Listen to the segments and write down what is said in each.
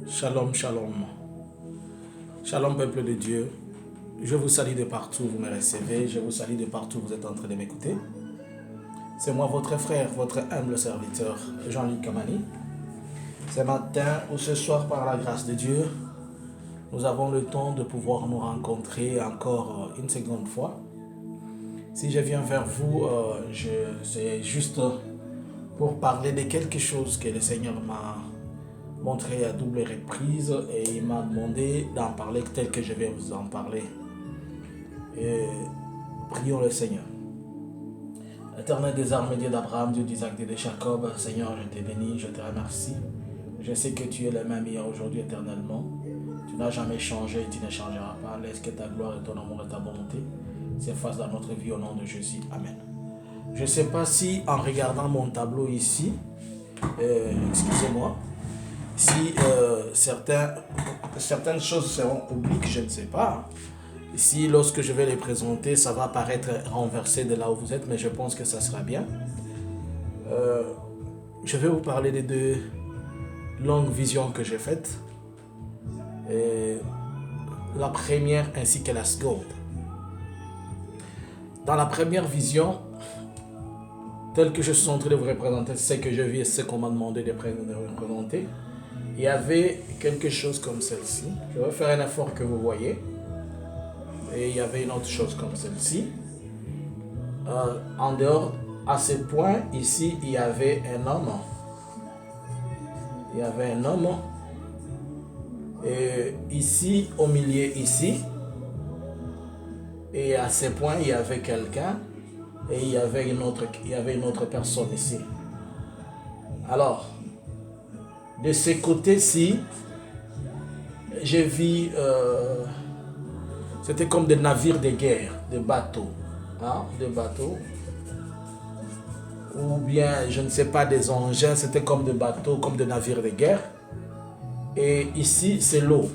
Shalom, shalom. Shalom, peuple de Dieu. Je vous salue de partout où vous me recevez. Je vous salue de partout où vous êtes en train de m'écouter. C'est moi, votre frère, votre humble serviteur, Jean-Luc Kamani. Ce matin ou ce soir, par la grâce de Dieu, nous avons le temps de pouvoir nous rencontrer encore une seconde fois. Si je viens vers vous, c'est juste pour parler de quelque chose que le Seigneur m'a montré à double reprise et il m'a demandé d'en parler tel que je vais vous en parler. Et prions le Seigneur. Éternel des armes, Dieu d'Abraham, Dieu d'Isaac, Dieu de Jacob, Seigneur, je te bénis, je te remercie. Je sais que tu es le même hier, aujourd'hui, éternellement. Tu n'as jamais changé et tu ne changeras pas. Laisse que ta gloire et ton amour et ta bonté s'effacent dans notre vie au nom de Jésus. Amen. Je ne sais pas si en regardant mon tableau ici, excusez-moi, si certaines choses seront obliques, je ne sais pas. Ici, lorsque je vais les présenter, ça va paraître renversé de là où vous êtes, mais je pense que ça sera bien. Je vais vous parler des deux longues visions que j'ai faites. La première ainsi que la seconde. Dans la première vision, telle que je suis en train de vous représenter, ce que je vis et ce qu'on m'a demandé de représenter, il y avait quelque chose comme celle-ci. Je vais faire un effort que vous voyez. Et il y avait une autre chose comme celle-ci. En dehors, à ce point, ici, il y avait un homme. Il y avait un homme. Et ici, au milieu, ici. Et à ce point, il y avait quelqu'un. Et il y avait une autre personne ici. Alors, de ce côté-ci, j'ai vu... c'était comme des navires de guerre, des bateaux. Des bateaux. Ou bien, je ne sais pas, des engins. C'était comme des bateaux, comme des navires de guerre. Et ici, c'est l'eau.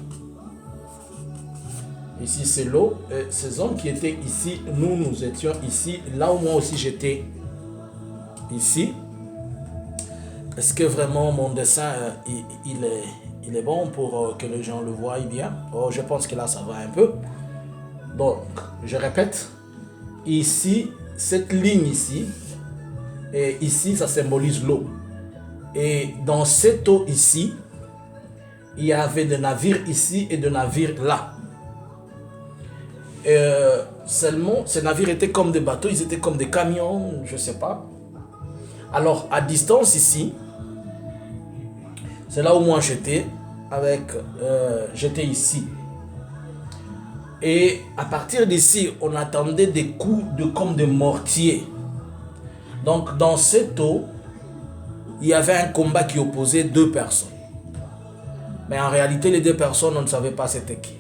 Ici, c'est l'eau. Ces hommes qui étaient ici, nous étions ici. Là où moi aussi j'étais ici. Est-ce que vraiment mon dessin, il est bon pour que les gens le voient bien? Oh, je pense que là, ça va un peu. Donc, je répète. Ici, cette ligne ici, et ici, ça symbolise l'eau. Et dans cette eau ici, il y avait des navires ici et des navires là. Seulement, ces navires étaient comme des bateaux, ils étaient comme des camions, je ne sais pas. Alors, à distance ici, c'est là où moi j'étais, j'étais ici. Et à partir d'ici, on attendait des coups comme des mortiers. Donc, dans cette eau, il y avait un combat qui opposait deux personnes. Mais en réalité, les deux personnes, on ne savait pas c'était qui.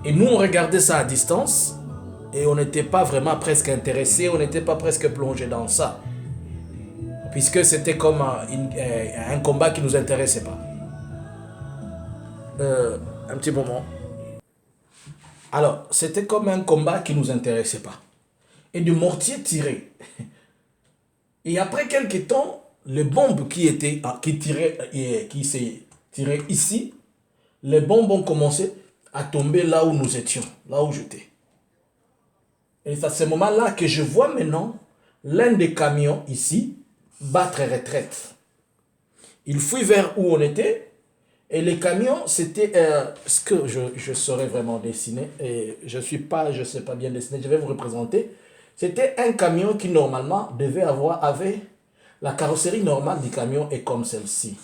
Et nous, on regardait ça à distance et on n'était pas vraiment presque intéressés, on n'était pas presque plongés dans ça. Puisque c'était comme un combat qui ne nous intéressait pas. Un petit moment. Alors, c'était comme un combat qui ne nous intéressait pas. Et du mortier tiré. Et après quelques temps, les bombes qui s'est tiré ici, les bombes ont commencé à tomber là où nous étions, là où j'étais. Et c'est à ce moment-là que je vois maintenant l'un des camions ici battre retraite. Il fuit vers où on était et les camions, c'était ce que je saurais vraiment dessiner. Et je ne sais pas bien dessiner, je vais vous représenter. C'était un camion qui normalement avait la carrosserie normale du camion est comme celle-ci.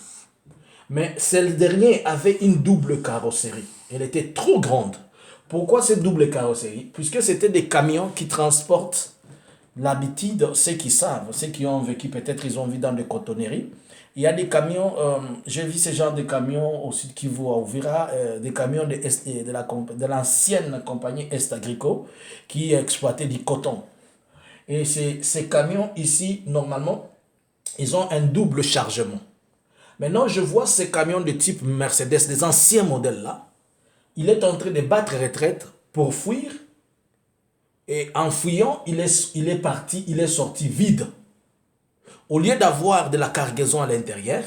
Mais celle dernier avait une double carrosserie. Elle était trop grande. Pourquoi cette double carrosserie? Puisque c'était des camions qui transportent l'habitude, ceux qui savent, ceux qui ont vécu, peut-être ils ont vu dans des cotonneries. Il y a des camions, j'ai vu ce genre de camions au sud Kivu à Uvira, des camions de l'ancienne compagnie Est Agrico qui exploitait du coton. Et ces camions ici, normalement, ils ont un double chargement. Maintenant, je vois ces camions de type Mercedes, des anciens modèles là. Il est en train de battre retraite pour fuir. Et en fuyant, il est parti, il est sorti vide. Au lieu d'avoir de la cargaison à l'intérieur,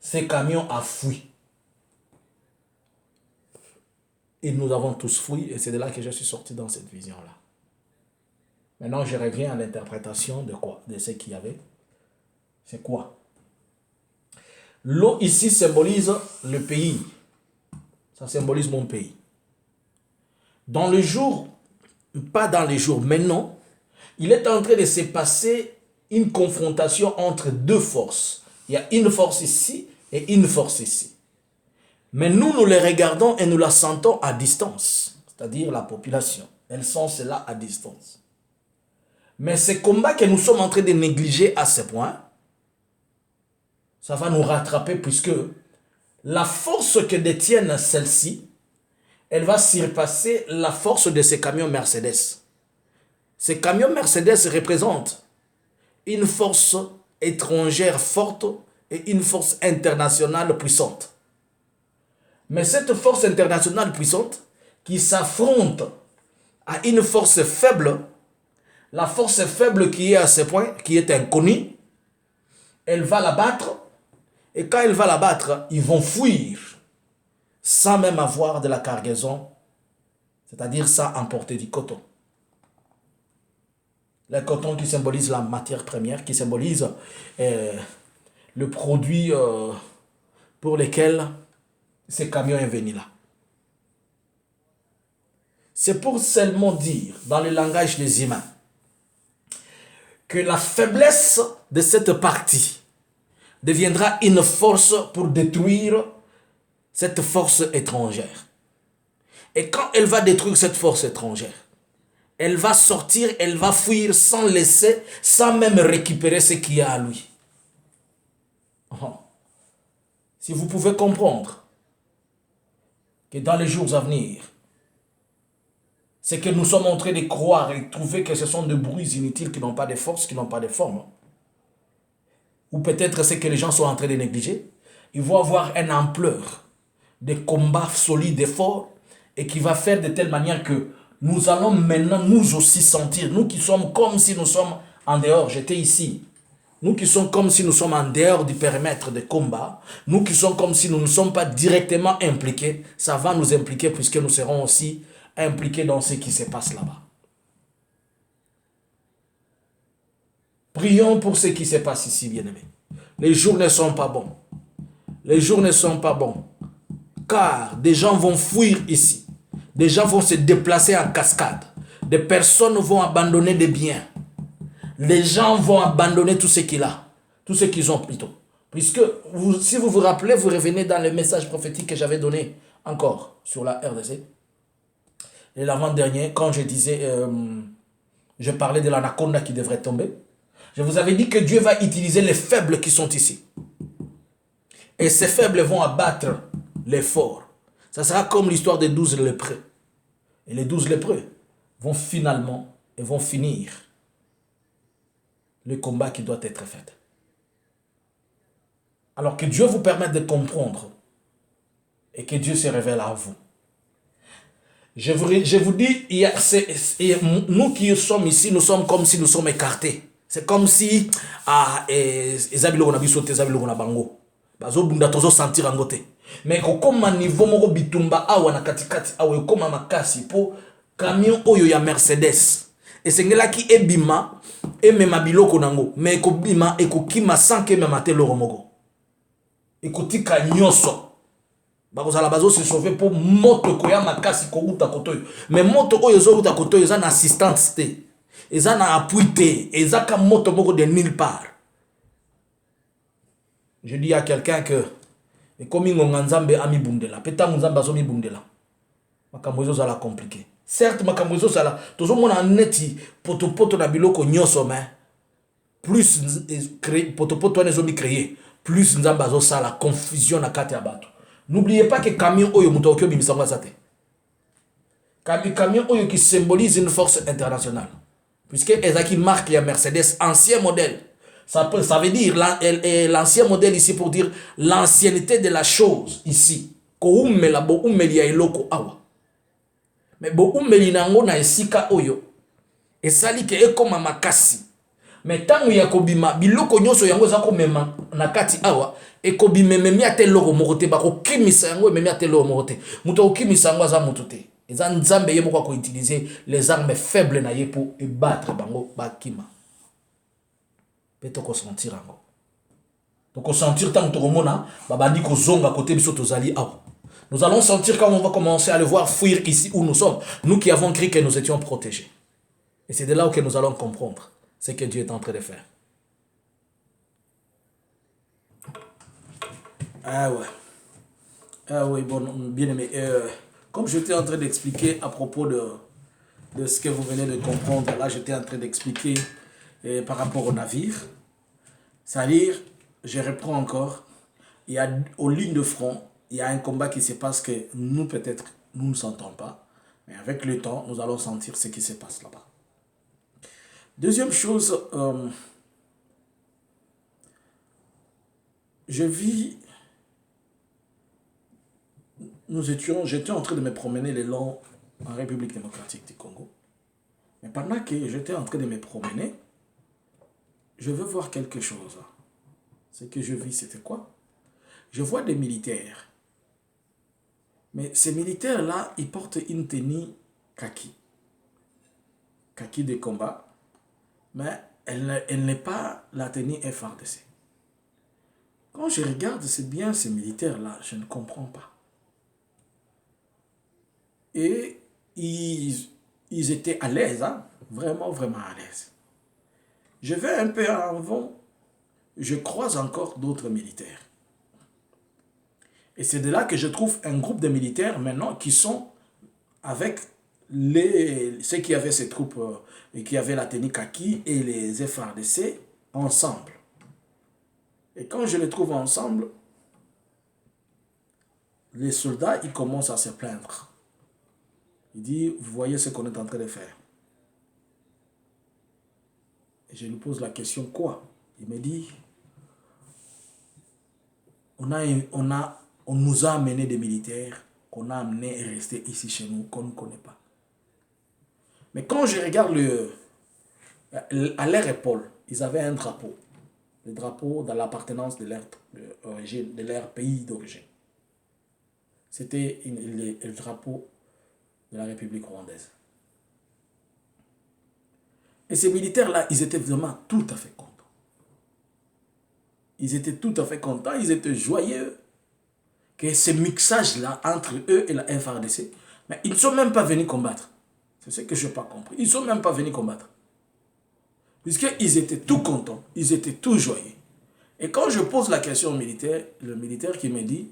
ces camions a fui. Et nous avons tous fui, et c'est de là que je suis sorti dans cette vision-là. Maintenant, je reviens à l'interprétation de quoi? De ce qu'il y avait. C'est quoi? L'eau ici symbolise le pays. Ça symbolise mon pays. Dans le jour, pas dans les jours, maintenant, il est en train de se passer une confrontation entre deux forces. Il y a une force ici et une force ici. Mais nous, nous les regardons et nous la sentons à distance, c'est-à-dire la population. Elles sont cela à distance. Mais ces combats que nous sommes en train de négliger à ce point, ça va nous rattraper puisque la force que détiennent celle-ci, elle va surpasser la force de ces camions Mercedes. Ces camions Mercedes représentent une force étrangère forte et une force internationale puissante. Mais cette force internationale puissante qui s'affronte à une force faible, la force faible qui est à ce point, qui est inconnue, elle va la battre. Et quand elle va la battre, ils vont fuir sans même avoir de la cargaison, c'est-à-dire sans emporter du coton. Le coton qui symbolise la matière première, qui symbolise le produit pour lequel ces camions sont venus là. C'est pour seulement dire, dans le langage des humains, que la faiblesse de cette partie deviendra une force pour détruire cette force étrangère. Et quand elle va détruire cette force étrangère, elle va sortir, elle va fuir sans laisser, sans même récupérer ce qu'il y a à lui. Si vous pouvez comprendre que dans les jours à venir, c'est que nous sommes en train de croire et trouver que ce sont des bruits inutiles qui n'ont pas de force, qui n'ont pas de forme. Ou peut-être c'est que les gens sont en train de négliger. Ils vont avoir une ampleur de combats solides et forts et qui va faire de telle manière que nous allons maintenant nous aussi sentir, nous qui sommes comme si nous sommes en dehors, j'étais ici, nous qui sommes comme si nous sommes en dehors du périmètre de combat, nous qui sommes comme si nous ne sommes pas directement impliqués, ça va nous impliquer puisque nous serons aussi impliqués dans ce qui se passe là-bas. Prions pour ce qui se passe ici, bien-aimés. Les jours ne sont pas bons. Les jours ne sont pas bons. Car des gens vont fuir ici. Des gens vont se déplacer en cascade. Des personnes vont abandonner des biens. Les gens vont abandonner tout ce qu'ils ont. Tout ce qu'ils ont plutôt. Puisque, si vous vous rappelez, vous revenez dans le message prophétique que j'avais donné encore sur la RDC. Et l'avant-dernier, quand je disais, je parlais de l'anaconda qui devrait tomber. Je vous avais dit que Dieu va utiliser les faibles qui sont ici. Et ces faibles vont abattre les forts. Ça sera comme l'histoire des 12 lépreux. Et les 12 lépreux vont finalement et vont finir le combat qui doit être fait. Alors que Dieu vous permette de comprendre et que Dieu se révèle à vous. Je vous dis, nous qui sommes ici, nous sommes comme si nous sommes écartés. C'est comme si mais comme un niveau moko bitumba awa na katikati awa ekoma makasi po camion oyo ya Mercedes esengelaki ebima emema biloko nango mais ekobima ekokima sans que mema te loro moko ekotika nyonso bakozala bazo se sauver po moto koya makasi ko uta kotoyo mais moto oyo zo uta kotoyo za na assistance te eza na appui te eza ka moto moko de nulle part. Je dis à quelqu'un que et comme ngonga nzambe ami bundela peta nzambe azo mi bundela makambo ezo zala compliqué certes makambo ezo zala tozo mona neti poto na biloko nyoso mais plus poto nezo mi créer plus nzambe azo sala confusion na kati ya bato. N'oubliez pas que camion oyo muto okyo bimisango azate camion oyo qui symbolise une force internationale puisque ezaki marque ya Mercedes ancien modèle. Ça veut dire l'ancien modèle ici pour dire l'ancienneté de la chose ici. Mais bo umeli nango na esika oyo. Et ça dit que comme makasi. Mais tant qu'il y a kobima, biloko nyonso yango za ko mema na kati awa e kobima memi ate loko mokote ba ko kimisa yango memi ate loko mokote. Muto ko kimisa yango za mutote. Eza nzambe ye moko ko utiliser les armes faibles na ye pour battre bango bakima. Peto ko sentir yango. Donc on sentir tant que mona babandi ko zonga côté biso tozali awa. Nous allons sentir quand on va commencer à le voir fuir ici où nous sommes. Nous qui avons cru que nous étions protégés. Et c'est de là où nous allons comprendre ce que Dieu est en train de faire. Ah ouais. Ah oui, bon, bien aimé. Comme j'étais en train d'expliquer à propos de ce que vous venez de comprendre, là j'étais en train d'expliquer par rapport au navire. C'est-à-dire, je reprends encore, il y a aux lignes de front, il y a un combat qui se passe que nous peut-être, nous ne sentons pas. Mais avec le temps, nous allons sentir ce qui se passe là-bas. Deuxième chose, j'étais en train de me promener le long en République démocratique du Congo. Mais pendant que j'étais en train de me promener, je veux voir quelque chose. Ce que je vis, c'était quoi? Je vois des militaires. Mais ces militaires-là, ils portent une tenue kaki. Kaki de combat. Mais elle n'est pas la tenue FARDC. Quand je regarde, c'est bien ces militaires-là, je ne comprends pas. Et ils étaient à l'aise, hein? Vraiment, vraiment à l'aise. Je vais un peu en avant, je croise encore d'autres militaires. Et c'est de là que je trouve un groupe de militaires maintenant qui sont avec ceux qui avaient ces troupes et qui avaient la tenue kaki et les FARDC ensemble. Et quand je les trouve ensemble, les soldats, ils commencent à se plaindre. Il dit, vous voyez ce qu'on est en train de faire. Et je lui pose la question, quoi? Il me dit, on nous a amené des militaires qu'on a amenés et restés ici chez nous, qu'on ne connaît pas. Mais quand je regarde à leur épaule, ils avaient un drapeau. Le drapeau dans l'appartenance de leur pays d'origine. C'était le drapeau de la République rwandaise. Et ces militaires-là, ils étaient vraiment tout à fait contents. Ils étaient tout à fait contents, ils étaient joyeux que ce mixage-là entre eux et la FARDC, mais ils ne sont même pas venus combattre. C'est ce que je n'ai pas compris. Ils ne sont même pas venus combattre. Puisqu'ils étaient tout contents, ils étaient tout joyeux. Et quand je pose la question au militaire, le militaire qui me dit,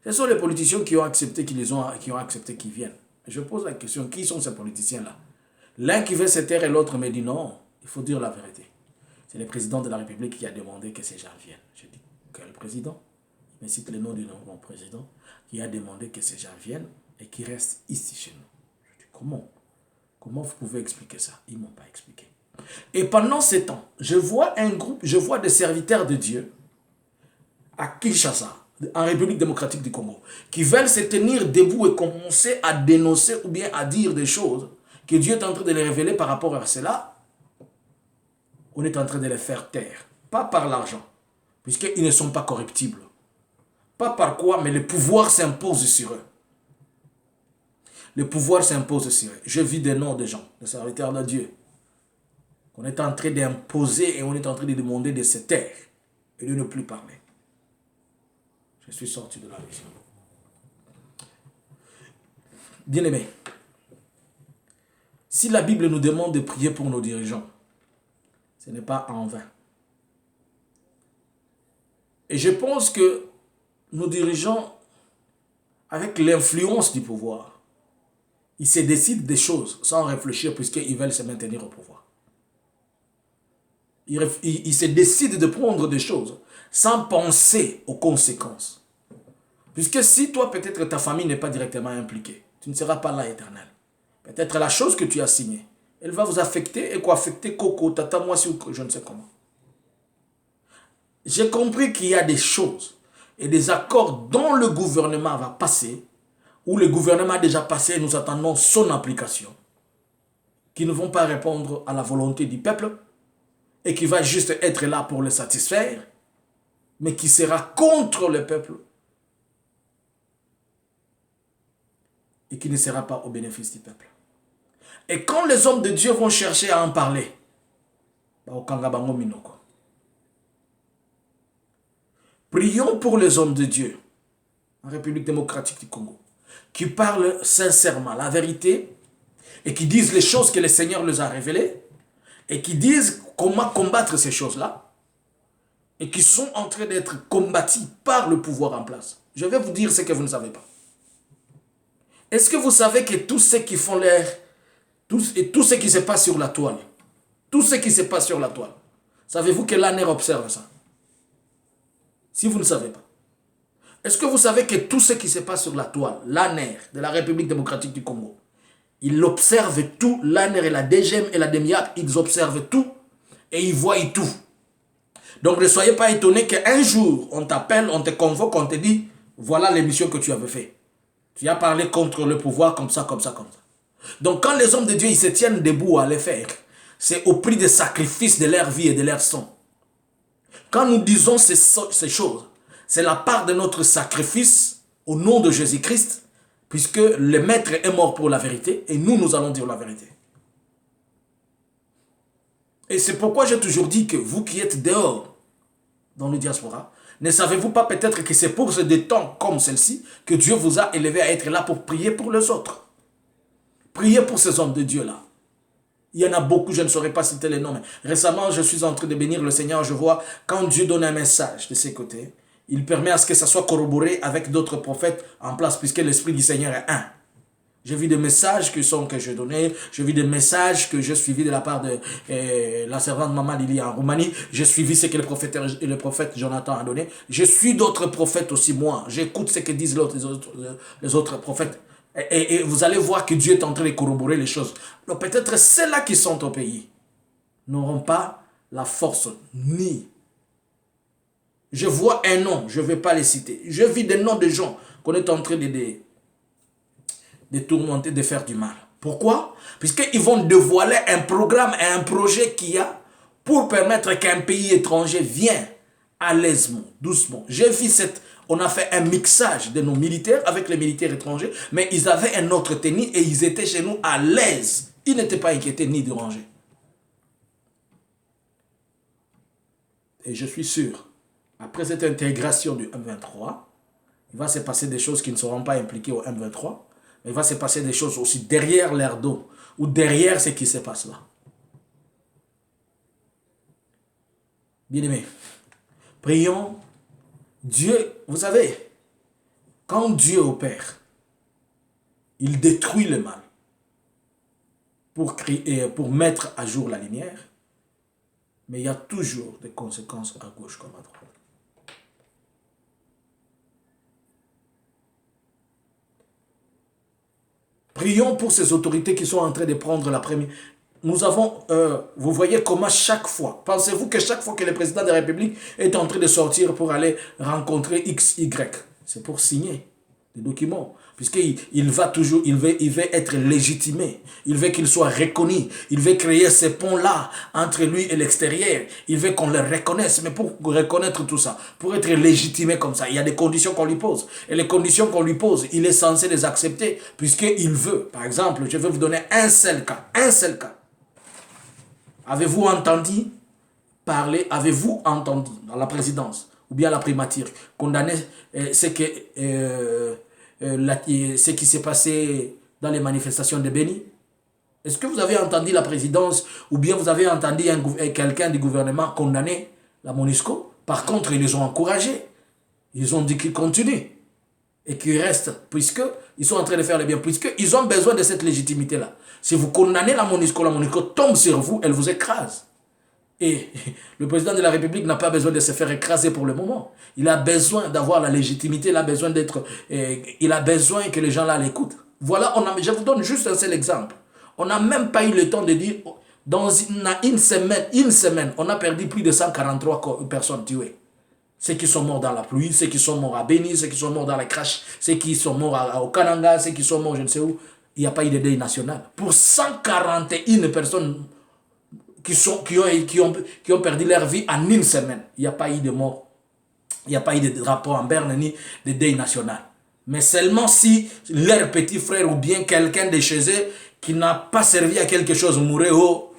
ce sont les politiciens qui ont accepté qui ont accepté qu'ils viennent. Je pose la question, qui sont ces politiciens-là? L'un qui veut se taire et l'autre me dit non, il faut dire la vérité. C'est le président de la République qui a demandé que ces gens viennent. Je dis, quel président? Il me cite le nom du mon président qui a demandé que ces gens viennent et qui restent ici chez nous. Je dis, comment? Comment vous pouvez expliquer ça? Ils ne m'ont pas expliqué. Et pendant ce temps, je vois un groupe, je vois des serviteurs de Dieu à Kinshasa, en République démocratique du Congo, qui veulent se tenir debout et commencer à dénoncer ou bien à dire des choses que Dieu est en train de les révéler par rapport à cela. On est en train de les faire taire, pas par l'argent, puisqu'ils ne sont pas corruptibles. Pas par quoi, mais le pouvoir s'impose sur eux. Le pouvoir s'impose sur eux. Je vis des noms de gens, de serviteurs de Dieu, qu'on est en train d'imposer et on est en train de demander de se taire et de ne plus parler. Je suis sorti de la vision. Bien-aimés, si la Bible nous demande de prier pour nos dirigeants, ce n'est pas en vain. Et je pense que nos dirigeants, avec l'influence du pouvoir, ils se décident des choses sans réfléchir puisqu'ils veulent se maintenir au pouvoir. Ils se décident de prendre des choses sans penser aux conséquences. Puisque si toi, peut-être ta famille n'est pas directement impliquée, tu ne seras pas là éternel. Peut-être la chose que tu as signée, elle va vous affecter et quoi affecter Coco, Tata, moi, je ne sais comment. J'ai compris qu'il y a des choses et des accords dont le gouvernement va passer, où le gouvernement a déjà passé et nous attendons son application, qui ne vont pas répondre à la volonté du peuple, et qui va juste être là pour le satisfaire, mais qui sera contre le peuple et qui ne sera pas au bénéfice du peuple. Et quand les hommes de Dieu vont chercher à en parler, prions pour les hommes de Dieu en République démocratique du Congo, qui parlent sincèrement la vérité et qui disent les choses que le Seigneur leur a révélées et qui disent comment combattre ces choses-là et qui sont en train d'être combattus par le pouvoir en place. Je vais vous dire ce que vous ne savez pas. Est-ce que vous savez que tous ceux qui font l'air, tout ce qui se passe sur la toile, tout ce qui se passe sur la toile, savez-vous que l'ANER observe ça? Si vous ne savez pas. Est-ce que vous savez que tout ce qui se passe sur la toile, l'ANER de la République démocratique du Congo, ils observent tout, l'ANER et la DGM et la DEMIAP, ils observent tout et ils voient tout. Donc ne soyez pas étonnés qu'un jour, on t'appelle, on te convoque, on te dit, voilà l'émission que tu avais fait. Tu as parlé contre le pouvoir comme ça, comme ça, comme ça. Donc quand les hommes de Dieu ils se tiennent debout à les faire, c'est au prix des sacrifices de leur vie et de leur sang. Quand nous disons ces choses, c'est la part de notre sacrifice au nom de Jésus-Christ, puisque le Maître est mort pour la vérité et nous allons dire la vérité. Et c'est pourquoi j'ai toujours dit que vous qui êtes dehors dans le diaspora, ne savez-vous pas peut-être que c'est pour des temps comme celle-ci que Dieu vous a élevé à être là pour prier pour les autres. Priez pour ces hommes de Dieu-là. Il y en a beaucoup, je ne saurais pas citer les noms, mais récemment, je suis en train de bénir le Seigneur. Je vois, quand Dieu donne un message de ses côtés, il permet à ce que ça soit corroboré avec d'autres prophètes en place, puisque l'Esprit du Seigneur est un. J'ai vu des messages que j'ai donnés, j'ai vu des messages que j'ai suivis de la part de la servante Maman Lily en Roumanie, j'ai suivi ce que le prophète Jonathan a donné. Je suis d'autres prophètes aussi, moi. J'écoute ce que disent les autres prophètes. Et vous allez voir que Dieu est en train de corroborer les choses. Donc peut-être ceux-là qui sont au pays n'auront pas la force ni. Je vois un nom, je ne vais pas les citer. Je vis des noms de gens qu'on est en train de tourmenter, de faire du mal. Pourquoi? Puisqu'ils vont dévoiler un programme et un projet qu'il y a pour permettre qu'un pays étranger vienne à l'aisement, doucement. J'ai vu on a fait un mixage de nos militaires avec les militaires étrangers, mais ils avaient un autre tenue et ils étaient chez nous à l'aise. Ils n'étaient pas inquiétés ni dérangés. Et je suis sûr, après cette intégration du M23, il va se passer des choses qui ne seront pas impliquées au M23, mais il va se passer des choses aussi derrière leur dos, ou derrière ce qui se passe là. Bien-aimés, prions. Dieu, vous savez, quand Dieu opère, il détruit le mal pour mettre à jour la lumière, mais il y a toujours des conséquences à gauche comme à droite. Prions pour ces autorités qui sont en train de prendre la première. Nous avons, vous voyez comment chaque fois, pensez-vous que chaque fois que le président de la République est en train de sortir pour aller rencontrer X, Y, c'est pour signer des documents, puisqu'il va toujours, il veut être légitimé, il veut qu'il soit reconnu, il veut créer ces ponts-là entre lui et l'extérieur, il veut qu'on le reconnaisse, mais pour reconnaître tout ça, pour être légitimé comme ça, il y a des conditions qu'on lui pose, et les conditions qu'on lui pose, il est censé les accepter, puisqu'il veut. Par exemple, je vais vous donner un seul cas. Avez-vous entendu parler, avez-vous entendu dans la présidence ou bien la primature condamner ce qui s'est passé dans les manifestations de Béni? Est-ce que vous avez entendu la présidence ou bien vous avez entendu quelqu'un du gouvernement condamner la MONUSCO? Par contre, ils les ont encouragés. Ils ont dit qu'ils continuent et qu'ils restent, puisqu'ils sont en train de faire le bien, puisqu'ils ont besoin de cette légitimité-là. Si vous condamnez la MONUSCO tombe sur vous, elle vous écrase. Et le président de la République n'a pas besoin de se faire écraser pour le moment. Il a besoin d'avoir la légitimité, il a besoin que les gens là l'écoutent. Voilà, je vous donne juste un seul exemple. On n'a même pas eu le temps de dire, dans une semaine, on a perdu plus de 143 personnes tuées. Ceux qui sont morts dans la pluie, ceux qui sont morts à Béni, ceux qui sont morts dans la crash, ceux qui sont morts au Kananga, ceux qui sont morts je ne sais où. Il n'y a pas eu de deuil national. Pour 141 personnes qui ont perdu leur vie en une semaine. Il n'y a pas eu de mort. Il n'y a pas eu de drapeau en berne ni de deuil national. Mais seulement si leur petit frère ou bien quelqu'un de chez eux qui n'a pas servi à quelque chose mourait, oh,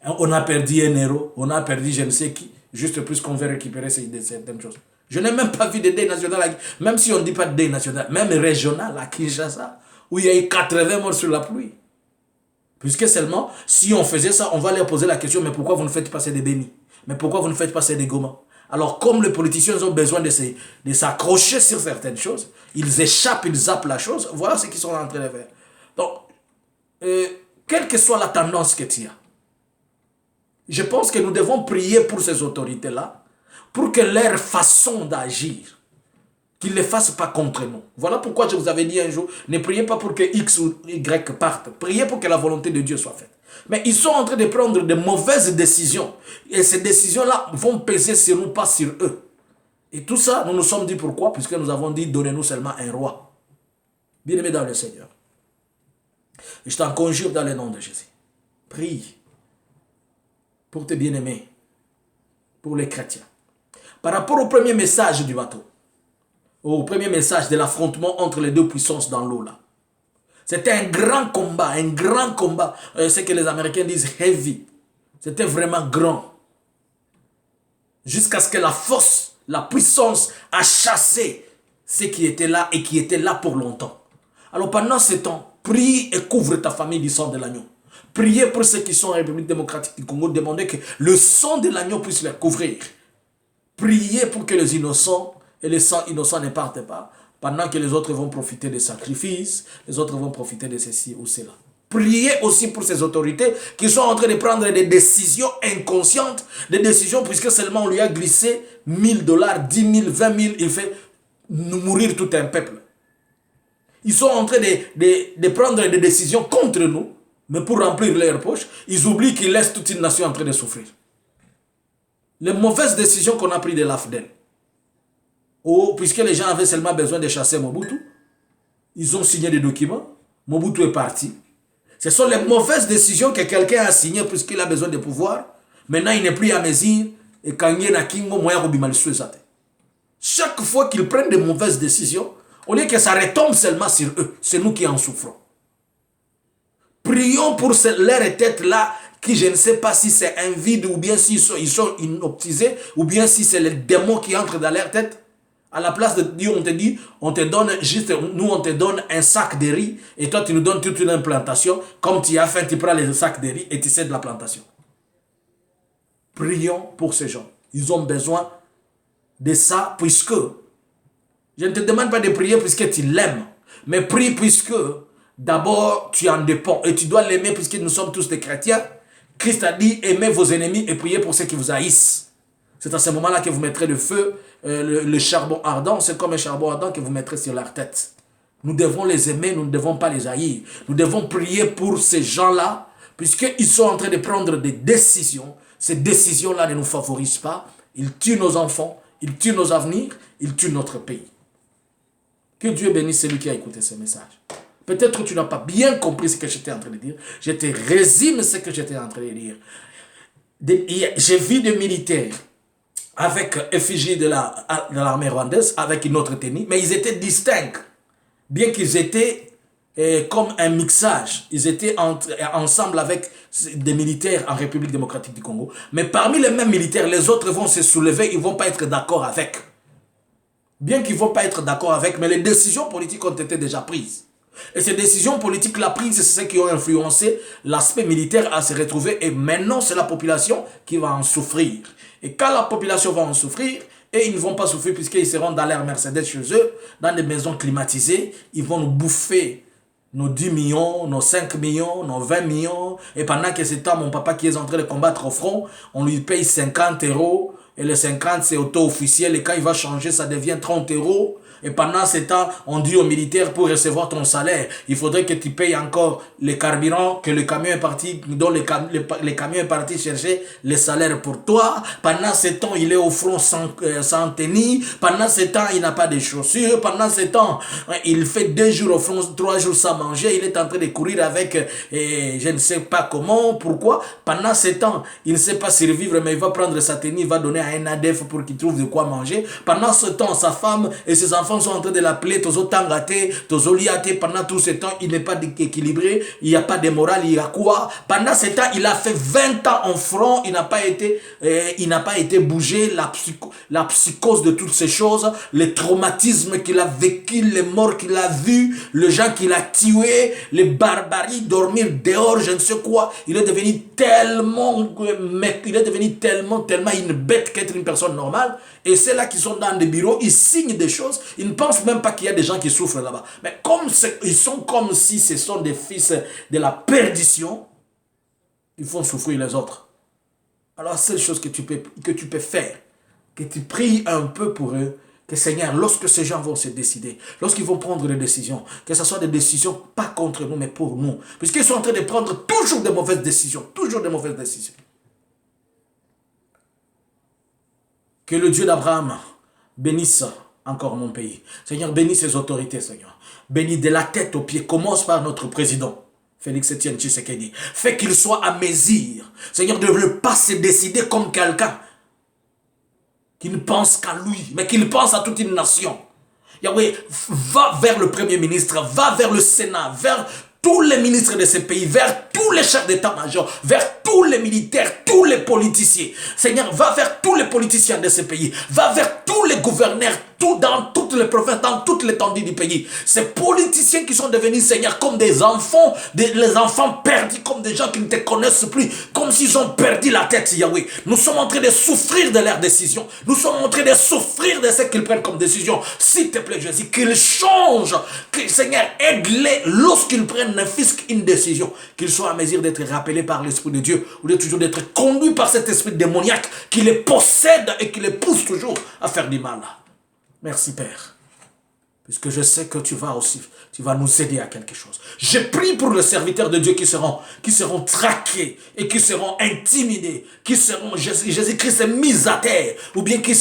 on a perdu un héros, on a perdu je ne sais qui, juste plus qu'on veut récupérer certaines choses. Je n'ai même pas vu de deuil national, même si on ne dit pas de deuil national, même régional à Kinshasa, où il y a eu 80 morts sur la pluie. Puisque seulement, si on faisait ça, on va leur poser la question, mais pourquoi vous ne faites pas des bénis? Mais pourquoi vous ne faites pas des Goma? Alors, comme les politiciens ont besoin de s'accrocher sur certaines choses, ils échappent, ils zappent la chose, voilà ce qu'ils sont en train de faire. Donc, quelle que soit la tendance que tu as, je pense que nous devons prier pour ces autorités-là, pour que leur façon d'agir, qu'ils ne les fassent pas contre nous. Voilà pourquoi je vous avais dit un jour, ne priez pas pour que X ou Y parte, priez pour que la volonté de Dieu soit faite. Mais ils sont en train de prendre de mauvaises décisions. Et ces décisions-là vont peser sur nous, pas sur eux. Et tout ça, nous nous sommes dit pourquoi? Puisque nous avons dit, donnez-nous seulement un roi. Bien-aimé dans le Seigneur. Et je t'en conjure dans le nom de Jésus. Prie pour tes bien-aimés, pour les chrétiens. Par rapport au premier message du bateau, au premier message de l'affrontement entre les deux puissances dans l'eau là. C'était un grand combat, ce que les Américains disent heavy. C'était vraiment grand. Jusqu'à ce que la force, la puissance a chassé ce qui était là et qui était là pour longtemps. Alors pendant ce temps, prie et couvre ta famille du sang de l'agneau. Priez pour ceux qui sont en République démocratique du Congo, demandez que le sang de l'agneau puisse les couvrir. Priez pour que les innocents et les sangs innocents ne partent pas, pendant que les autres vont profiter des sacrifices, les autres vont profiter de ceci ou cela. Priez aussi pour ces autorités qui sont en train de prendre des décisions inconscientes, des décisions puisque seulement on lui a glissé $1000, 10 000, 20 000, il fait mourir tout un peuple. Ils sont en train de prendre des décisions contre nous, mais pour remplir leurs poches, ils oublient qu'ils laissent toute une nation en train de souffrir. Les mauvaises décisions qu'on a prises de l'AFDEL, puisque les gens avaient seulement besoin de chasser Mobutu, ils ont signé des documents, Mobutu est parti. Ce sont les mauvaises décisions que quelqu'un a signées puisqu'il a besoin de pouvoir. Maintenant, il n'est plus à mesure. Et quand il y a chaque fois qu'ils prennent de mauvaises décisions, au lieu que ça retombe seulement sur eux, c'est nous qui en souffrons. Prions pour leur tête là, qui je ne sais pas si c'est un vide ou bien s'ils sont inoptisés, ou bien si c'est les démons qui entrent dans leur tête. À la place de Dieu, on te dit, on te donne juste, nous on te donne un sac de riz et toi tu nous donnes toute une implantation. Comme tu as faim, tu prends les sacs de riz et tu cèdes la plantation. Prions pour ces gens. Ils ont besoin de ça puisque, je ne te demande pas de prier puisque tu l'aimes, mais prie puisque d'abord tu en dépends et tu dois l'aimer puisque nous sommes tous des chrétiens. Christ a dit, aimez vos ennemis et priez pour ceux qui vous haïssent. C'est à ce moment-là que vous mettrez le feu, le charbon ardent. C'est comme un charbon ardent que vous mettrez sur leur tête. Nous devons les aimer, nous ne devons pas les haïr. Nous devons prier pour ces gens-là, puisqu'ils sont en train de prendre des décisions. Ces décisions-là ne nous favorisent pas. Ils tuent nos enfants, ils tuent nos avenirs, ils tuent notre pays. Que Dieu bénisse celui qui a écouté ce message. Peut-être que tu n'as pas bien compris ce que j'étais en train de dire. Je te résume ce que j'étais en train de dire. J'ai vu des militaires avec effigie de l'armée rwandaise, avec une autre tenue, mais ils étaient distincts. Bien qu'ils étaient comme un mixage, ils étaient ensemble avec des militaires en République démocratique du Congo. Mais parmi les mêmes militaires, les autres vont se soulever, ils ne vont pas être d'accord avec. Bien qu'ils ne vont pas être d'accord avec, mais les décisions politiques ont été déjà prises. Et ces décisions politiques-là prises, c'est celles qui ont influencé l'aspect militaire à se retrouver. Et maintenant, c'est la population qui va en souffrir. Et quand la population va en souffrir, et ils ne vont pas souffrir puisqu'ils seront dans leur Mercedes chez eux, dans des maisons climatisées, ils vont nous bouffer nos 10 millions, nos 5 millions, nos 20 millions. Et pendant que c'est temps, mon papa qui est en train de combattre au front, on lui paye 50 €. Et les 50, c'est auto-officiel. Et quand il va changer, ça devient 30 €. Et pendant ce temps, on dit aux militaires, pour recevoir ton salaire, il faudrait que tu payes encore les carburants, que le camion est parti, dont le camion est parti chercher les salaires pour toi. Pendant ce temps, il est au front sans tenue. Pendant ce temps, il n'a pas de chaussures. Pendant ce temps, il fait 2 jours au front, 3 jours sans manger. Il est en train de courir avec, je ne sais pas comment, pourquoi. Pendant ce temps, il ne sait pas survivre, mais il va prendre sa tenue, il va donner à un ADF pour qu'il trouve de quoi manger. Pendant ce temps, sa femme et ses enfants sont en train de l'appeler Tozo Tangate, Tozo Liate. Pendant tout ce temps, il n'est pas équilibré, il n'y a pas de morale, il y a quoi? Pendant ce temps, il a fait 20 ans en front, il n'a pas été bougé, la psychose de toutes ces choses, les traumatismes qu'il a vécu, les morts qu'il a vus, les gens qu'il a tués, les barbaries, dormir dehors, je ne sais quoi. Il est devenu tellement une bête qu'être une personne normale. Et c'est là qu'ils sont dans des bureaux, ils signent des choses, ils ne pensent même pas qu'il y a des gens qui souffrent là-bas. Mais comme ils sont comme si ce sont des fils de la perdition, ils font souffrir les autres. Alors, la seule chose que tu peux faire, que tu pries un peu pour eux, que Seigneur, lorsque ces gens vont se décider, lorsqu'ils vont prendre des décisions, que ce soit des décisions pas contre nous, mais pour nous. Puisqu'ils sont en train de prendre toujours de mauvaises décisions, toujours de mauvaises décisions. Que le Dieu d'Abraham bénisse encore mon pays. Seigneur, bénis ses autorités, Seigneur. Bénis de la tête aux pieds. Commence par notre président, Félix Etienne Tshisekedi. Fais qu'il soit à mesure, Seigneur, de ne pas se décider comme quelqu'un qui ne pense qu'à lui, mais qu'il pense à toute une nation. Yahweh, va vers le Premier ministre, va vers le Sénat, vers tous les ministres de ce pays, vers tous les chefs d'état-major, vers tous les militaires, tous les politiciens. Seigneur, va vers tous les politiciens de ce pays, va vers tous les gouverneurs, dans toutes les provinces, dans toute l'étendue du pays. Ces politiciens qui sont devenus, Seigneur, comme des enfants, les enfants perdus, comme des gens qui ne te connaissent plus, comme s'ils ont perdu la tête, Yahweh. Nous sommes en train de souffrir de leurs décisions. Nous sommes en train de souffrir de ce qu'ils prennent comme décision. S'il te plaît, Jésus, qu'ils changent, que, Seigneur, aide-les lorsqu'ils prennent une décision, qu'ils soient à mesure d'être rappelés par l'Esprit de Dieu, ou de toujours d'être conduits par cet esprit démoniaque qui les possède et qui les pousse toujours à faire du mal. Merci Père, puisque je sais que tu vas nous aider à quelque chose. Je prie pour les serviteurs de Dieu qui seront traqués et qui seront intimidés, qui seront, Jésus-Christ est mis à terre, ou bien qui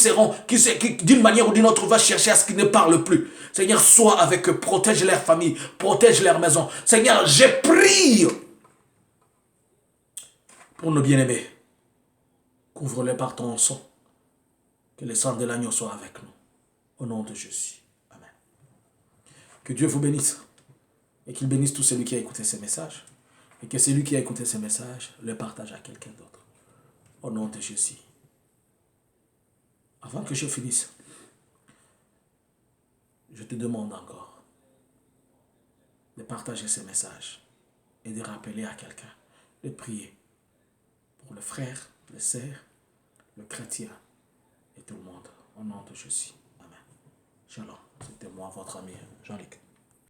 d'une manière ou d'une autre, va chercher à ce qu'ils ne parlent plus. Seigneur, sois avec eux, protège leur famille, protège leur maison. Seigneur, je prie pour nos bien-aimés. Couvre-les par ton sang, que le sang de l'agneau soit avec nous. Au nom de Jésus. Amen. Que Dieu vous bénisse. Et qu'il bénisse tout celui qui a écouté ces messages. Et que celui qui a écouté ces messages le partage à quelqu'un d'autre. Au nom de Jésus. Avant que je finisse, je te demande encore de partager ces messages et de rappeler à quelqu'un de prier pour le frère, le sœur, le chrétien et tout le monde. Au nom de Jésus. Shalom, c'était moi, votre ami Jean-Luc.